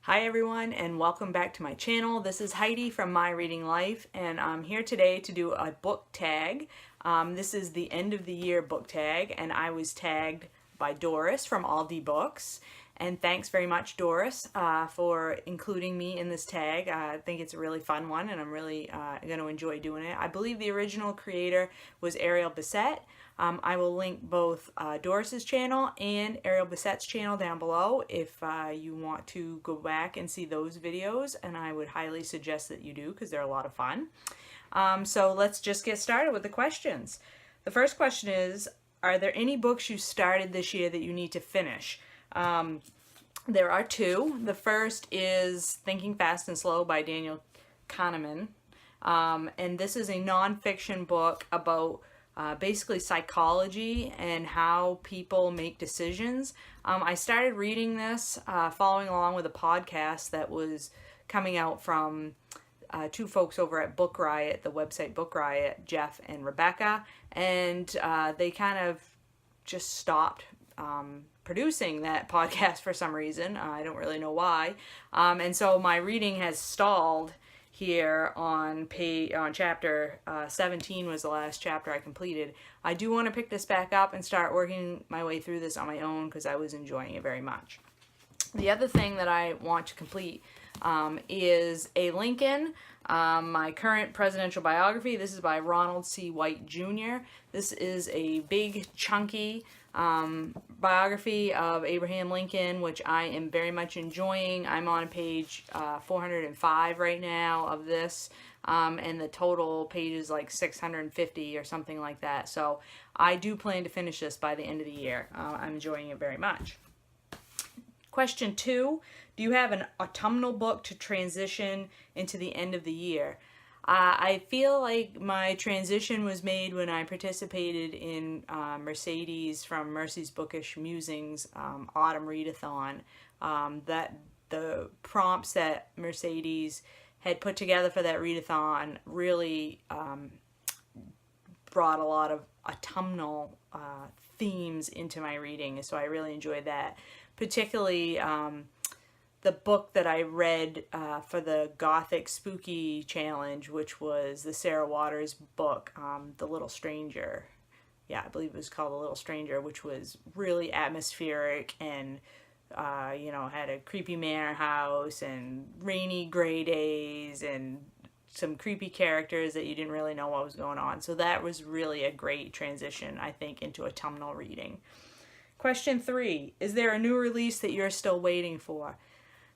Hi everyone and welcome back to my channel. This is Heidi from My Reading Life and I'm here today to do a book tag. This is the end of the year book tag and I was tagged by Doris from Aldi Books. And thanks very much, Doris, for including me in this tag. I think it's a really fun one and I'm really going to enjoy doing it. I believe the original creator was Ariel Bissett. I will link both Doris's channel and Ariel Bissett's channel down below if you want to go back and see those videos, and I would highly suggest that you do because they're a lot of fun. So let's just get started with the questions. The first question is, are there any books you started this year that you need to finish? There are two. The first is Thinking Fast and Slow by Daniel Kahneman, and this is a nonfiction book about basically psychology and how people make decisions. I started reading this following along with a podcast that was coming out from two folks over at Book Riot, the website Book Riot, Jeff and Rebecca, and they kind of just stopped producing that podcast for some reason. I don't really know why. And so my reading has stalled here on chapter 17 was the last chapter I completed. I do want to pick this back up and start working my way through this on my own because I was enjoying it very much. The other thing that I want to complete is A Lincoln, my current presidential biography. This is by Ronald C. White Jr. This is a big, chunky biography of Abraham Lincoln, which I am very much enjoying. I'm on page 405 right now of this, and the total page is like 650 or something like that. So I do plan to finish this by the end of the year. I'm enjoying it very much. Question 2, do you have an autumnal book to transition into the end of the year? I feel like my transition was made when I participated in Mercedes from Mercy's Bookish Musings Autumn Readathon. That the prompts that Mercedes had put together for that readathon really brought a lot of autumnal themes into my reading, so I really enjoyed that. Particularly the book that I read for the Gothic Spooky Challenge, which was the Sarah Waters book, The Little Stranger. Yeah, I believe it was called The Little Stranger, which was really atmospheric and, had a creepy manor house and rainy gray days and some creepy characters that you didn't really know what was going on. So that was really a great transition, I think, into autumnal reading. Question 3, is there a new release that you're still waiting for?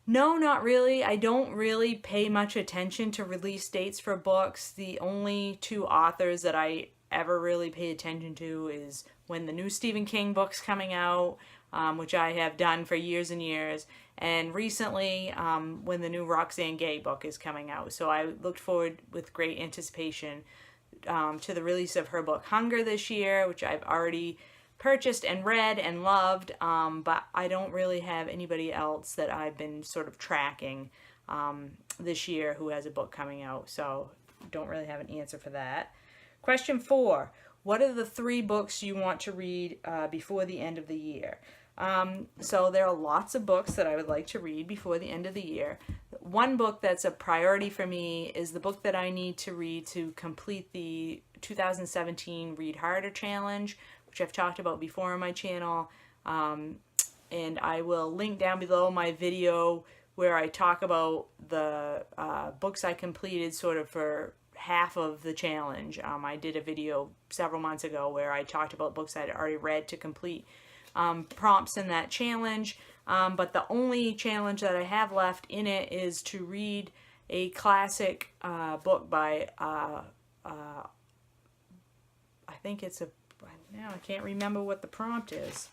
No, not really. I don't really pay much attention to release dates for books. The only two authors that I ever really pay attention to is when the new Stephen King book's coming out, which I have done for years and years, and recently when the new Roxane Gay book is coming out. So I looked forward with great anticipation to the release of her book Hunger this year, which I've already purchased and read and loved, but I don't really have anybody else that I've been sort of tracking this year who has a book coming out, so don't really have an answer for that. Question 4, what are the 3 books you want to read before the end of the year? So there are lots of books that I would like to read before the end of the year. One book that's a priority for me is the book that I need to read to complete the 2017 Read Harder Challenge, which I've talked about before on my channel, and I will link down below my video where I talk about the books I completed sort of for half of the challenge. I did a video several months ago where I talked about books I'd already read to complete prompts in that challenge, but the only challenge that I have left in it is to read a classic book by, I think it's a, now I can't remember what the prompt is.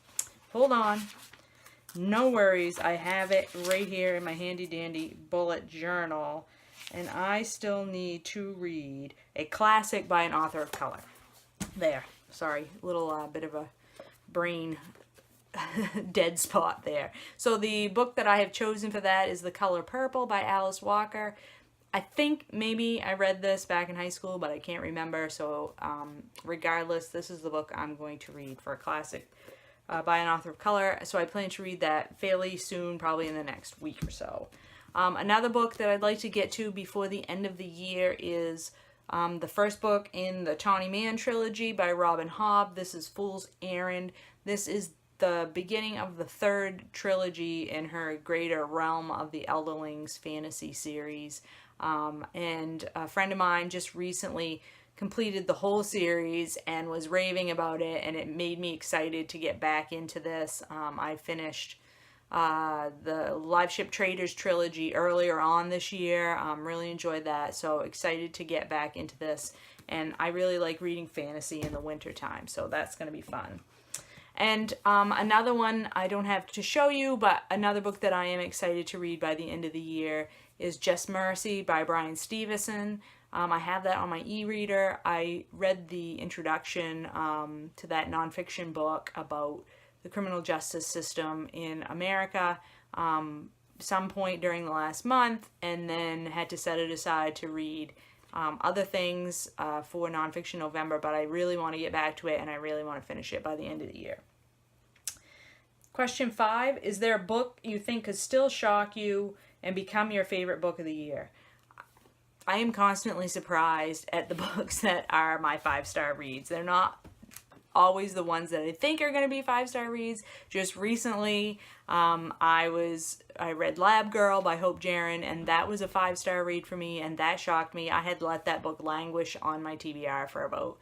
Hold on. No worries. I have it right here in my handy dandy bullet journal. And I still need to read a classic by an author of color. There. Sorry. Little bit of a brain dead spot there. So the book that I have chosen for that is The Color Purple by Alice Walker. I think maybe I read this back in high school, but I can't remember. So regardless, this is the book I'm going to read for a classic by an author of color. So I plan to read that fairly soon, probably in the next week or so. Another book that I'd like to get to before the end of the year is the first book in the Tawny Man trilogy by Robin Hobb. This is Fool's Errand. This is the beginning of the third trilogy in her greater realm of the Elderlings fantasy series. And a friend of mine just recently completed the whole series and was raving about it, and it made me excited to get back into this. I finished the Live Ship Traders trilogy earlier on this year. Really enjoyed that, so excited to get back into this. And I really like reading fantasy in the winter time, so that's going to be fun. And another one I don't have to show you, but another book that I am excited to read by the end of the year is Just Mercy by Bryan Stevenson. I have that on my e-reader. I read the introduction to that nonfiction book about the criminal justice system in America some point during the last month, and then had to set it aside to read other things for Nonfiction November, but I really want to get back to it, and I really want to finish it by the end of the year. Question 5, is there a book you think could still shock you and become your favorite book of the year? I am constantly surprised at the books that are my 5-star reads. They're not always the ones that I think are going to be 5-star reads. Just recently, I read Lab Girl by Hobb Jahren, and that was a 5-star read for me, and that shocked me. I had let that book languish on my TBR for about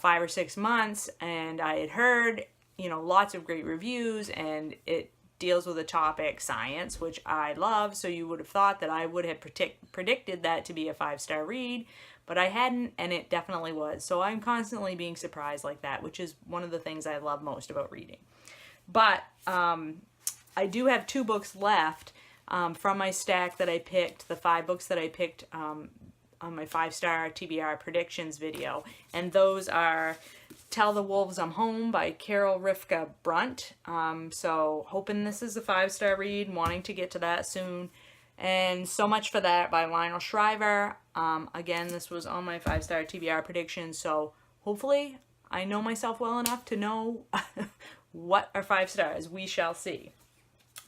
5 or 6 months, and I had heard, lots of great reviews, and it deals with a topic, science, which I love, so you would have thought that I would have predicted that to be a 5-star read, but I hadn't, and it definitely was. So I'm constantly being surprised like that, which is one of the things I love most about reading. But I do have 2 books left from my stack that I picked, the 5 books that I picked on my 5-star TBR predictions video, and those are Tell the Wolves I'm Home by Rifka Brunt. So hoping this is a 5-star read, wanting to get to that soon. And So Much for That by Lionel Shriver. Again, this was on my 5-star TBR predictions, so hopefully I know myself well enough to know what are 5 stars. We shall see.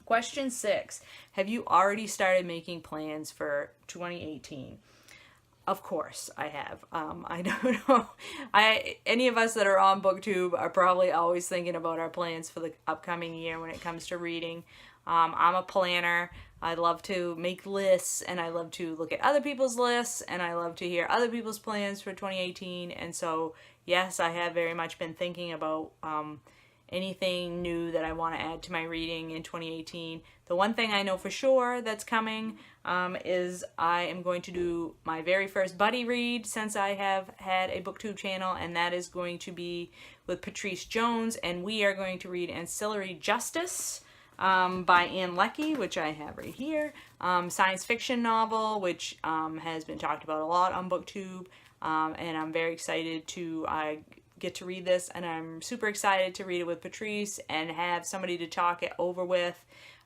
Question 6, have you already started making plans for 2018? Of course I have. I don't know. Any of us that are on BookTube are probably always thinking about our plans for the upcoming year when it comes to reading. I'm a planner. I love to make lists, and I love to look at other people's lists, and I love to hear other people's plans for 2018. And so, yes, I have very much been thinking about anything new that I want to add to my reading in 2018. The one thing I know for sure that's coming is I am going to do my very first buddy read since I have had a BookTube channel, and that is going to be with Patrice Jones, and we are going to read Ancillary Justice by Ann Leckie, which I have right here. Science fiction novel, which has been talked about a lot on BookTube, and I'm very excited to get to read this, and I'm super excited to read it with Patrice and have somebody to talk it over with.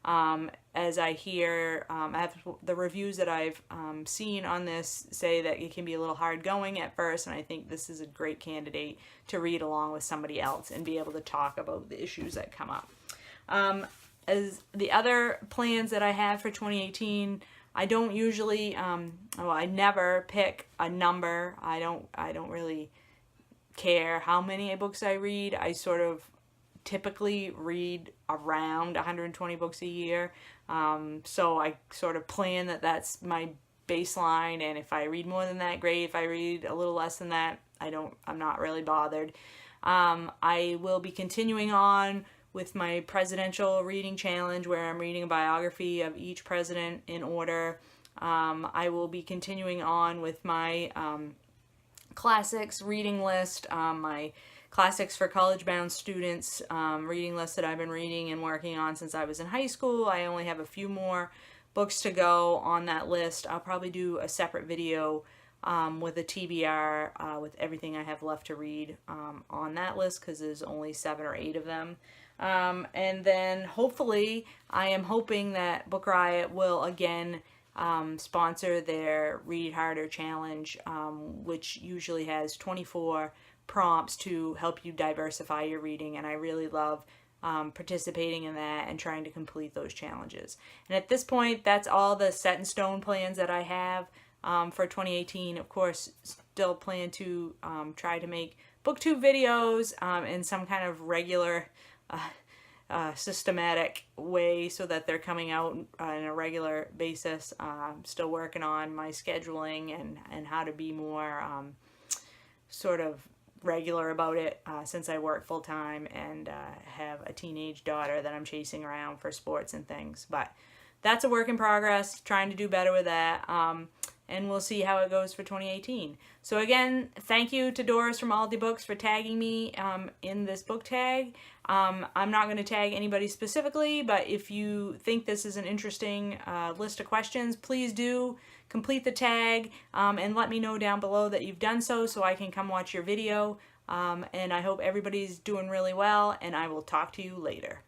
As I hear, I have the reviews that I've seen on this say that it can be a little hard going at first, and I think this is a great candidate to read along with somebody else and be able to talk about the issues that come up. As the other plans that I have for 2018, I don't usually, I never pick a number. I don't really care how many books I read. I sort of typically read around 120 books a year. So I sort of plan that that's my baseline, and if I read more than that, great. If I read a little less than that, I'm not really bothered. I will be continuing on with my presidential reading challenge, where I'm reading a biography of each president in order. I will be continuing on with my classics reading list, my classics for college-bound students reading list that I've been reading and working on since I was in high school. I only have a few more books to go on that list. I'll probably do a separate video with a TBR with everything I have left to read on that list, because there's only 7 or 8 of them. And then hopefully, I am hoping that Book Riot will again sponsor their Read Harder Challenge, which usually has 24 prompts to help you diversify your reading, and I really love participating in that and trying to complete those challenges. And at this point, that's all the set in stone plans that I have for 2018. Of course, still plan to try to make booktube videos in some kind of regular systematic way so that they're coming out on a regular basis. I'm still working on my scheduling and how to be more sort of regular about it since I work full time and have a teenage daughter that I'm chasing around for sports and things. But that's a work in progress, trying to do better with that. And we'll see how it goes for 2018. So again, thank you to Doris from Aldi Books for tagging me in this book tag. I'm not going to tag anybody specifically, but if you think this is an interesting list of questions, please do complete the tag and let me know down below that you've done so I can come watch your video. And I hope everybody's doing really well, and I will talk to you later.